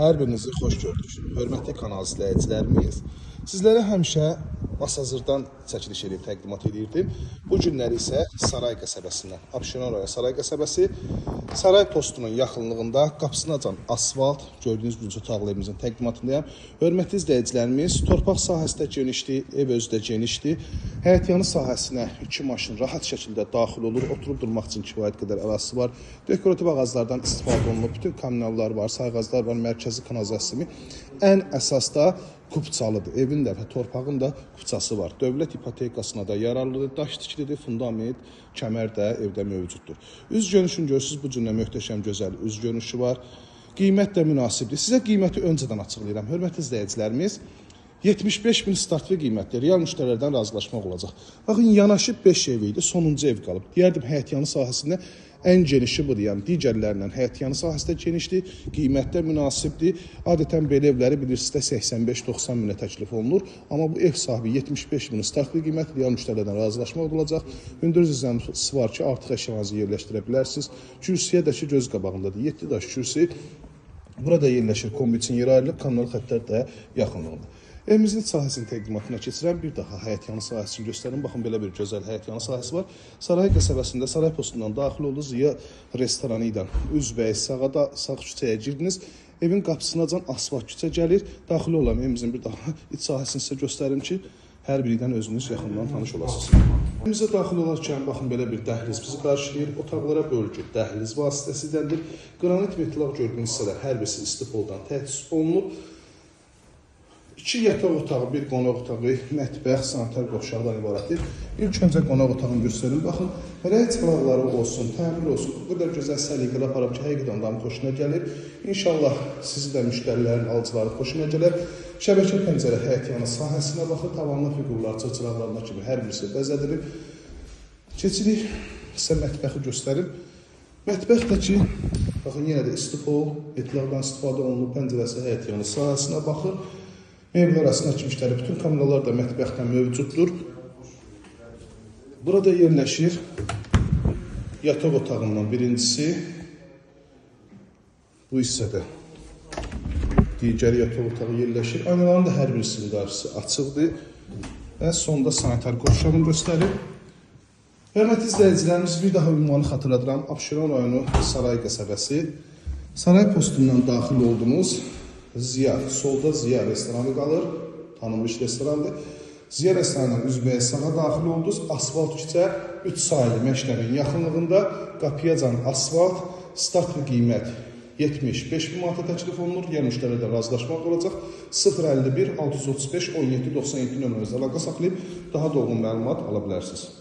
Hər birinizi xoş gördük. Hörmətli kanal izləyicilərimiz, sizlərə həmişə Masazırdan çəkiliş edib təqdimat edirdim. Bu günləri isə Saray qəsəbəsindən, Abşeron rayonu Saray qəsəbəsi, Saray postunun yaxınlığında qapısınacan asfalt, gördüyünüz büdcə tağlı evimizin təqdimatındayım. Hörmətli izləyicilərimiz, torpaq sahəsi də genişdir, ev özü də genişdir. Həyətyanı sahəsinə 2 maşın rahat şəkildə daxil olur, oturub durmaq üçün kifayət qədər ərazisi var. Dekorativ ağaclardan istifadə olunub, bütün kommunallar var, sayğaclar var, mərkəzi kanalizasiya kimi. Ən əsas da kupçalıdır. Evin də və torpağın da kupçası var. Dövlət ipotekasına da yararlıdır. Daş tikilidir, fundament, kəmər də evdə mövcuddur. Üz görünüşünü görürsünüz, bu cürlə möhtəşəm, gözəl üz görünüşü var. Qiymət də münasibdir. Sizə qiyməti öncədən açıqlayıram. Hörmətli izləyicilərimiz, 75 bin startlı qiymətli real müştərilərdən razılaşmaq olacaq. Baxın, yanaşıb 5 ev idi, sonuncu ev qalıb. Deyərdim, həyətyanı sahəsində ən genişi budur. Yəni, digərlərindən həyətyanı sahəsi də genişdir, qiymətdə münasibdir. Adətən belə evləri bilirsiniz də 85-90 minə təklif olunur. Amma bu ev sahibi 75 bin startlı qiymət real müştərilərdən razılaşmaq olacaq. Hündür zizəmisi var ki, artıq əşyalarınızı yerləşdirə bilərsiniz. Kürsüyə də ki, göz qabağındadır. 7 daş kürsü. Burada yerləşir, kombi üçün yer ayrılıb, kanal xəttlər də yaxınlığında. Evimizin sahəsinin təqdimatına keçirəm. Bir daha həyətyanı sahəsini göstərim. Baxın, belə bir gözəl həyətyanı sahəsi var. Saray qəsəbəsində Saray postundan daxil oldu. Ziya restoranı ilə üzbəyi sağ küçəyə girdiniz. Evin qapısınacan asfalt küçə gəlir. Daxil olan evimizin bir daha iç sahəsini sizə göstərim ki, hər birindən özünüz yaxından tanış olasınız. Evimizə daxil olarkən, baxın, belə bir dəhliz bizi qarşılayır. Otaqlara bölgü dəhliz vasitəsidəndir. Qranit metal gördüyünüz hissələr hər birisi istipoldan təchiz olunub. 2 yataq otağı, bir qonaq otağı, mətbəx, sanitar qovşaqdan ibarətdir. İlk öncə qonaq otağını göstərin. Baxın, rəy çıxaraqları olsun, təmir olsun. Bu qədər gözəl səliqələ aparıb ki, həqiqətən adamın xoşuna gəlir. İnşallah sizi də müştərilərin, alıcıların xoşuna gələr. Şəbəkə pəncərə həyətyanı sahəsinə baxın, tavanlı figurlar, çırçıraqlarına kimi hər birisi bəzədilib. Keçirik, sizə mətbəxi göstərim. Mətbəx də ki, baxın, yenə də istipol, etlaqdan istifadə olunub, pəncərəsi həyətyanı sahəsinə baxın. Mebel arasında müştəri bütün kameralar da mətbəxdən mövcuddur. Burada yerləşir yataq otağından birincisi. Bu hissədə digər yataq otağı yerləşir. Aynaların da hər birisinin qarşısı açıqdır. Və sonda sanitar qovşağını göstərir. Hörmətli izləyicilərimiz, bir daha ünvanı xatırladıram. Abşeron rayonu Saray qəsəbəsi. Saray postundan daxil oldunuz. Ziya, solda Ziya restoranı qalır, tanınmış restorandır. Ziya restoranından üzbəyə sağa daxil oldunuz, asfalt küçə 3 sayılı məşlərin yaxınlığında qapıyacan asfalt, startlı qiymət 75 bin manata təklif olunur, yer müştərilərlə razılaşmaq olacaq. 051 635 17 97 nömrənizdə əlaqə saxlayıb daha dolğun məlumat ala bilərsiniz.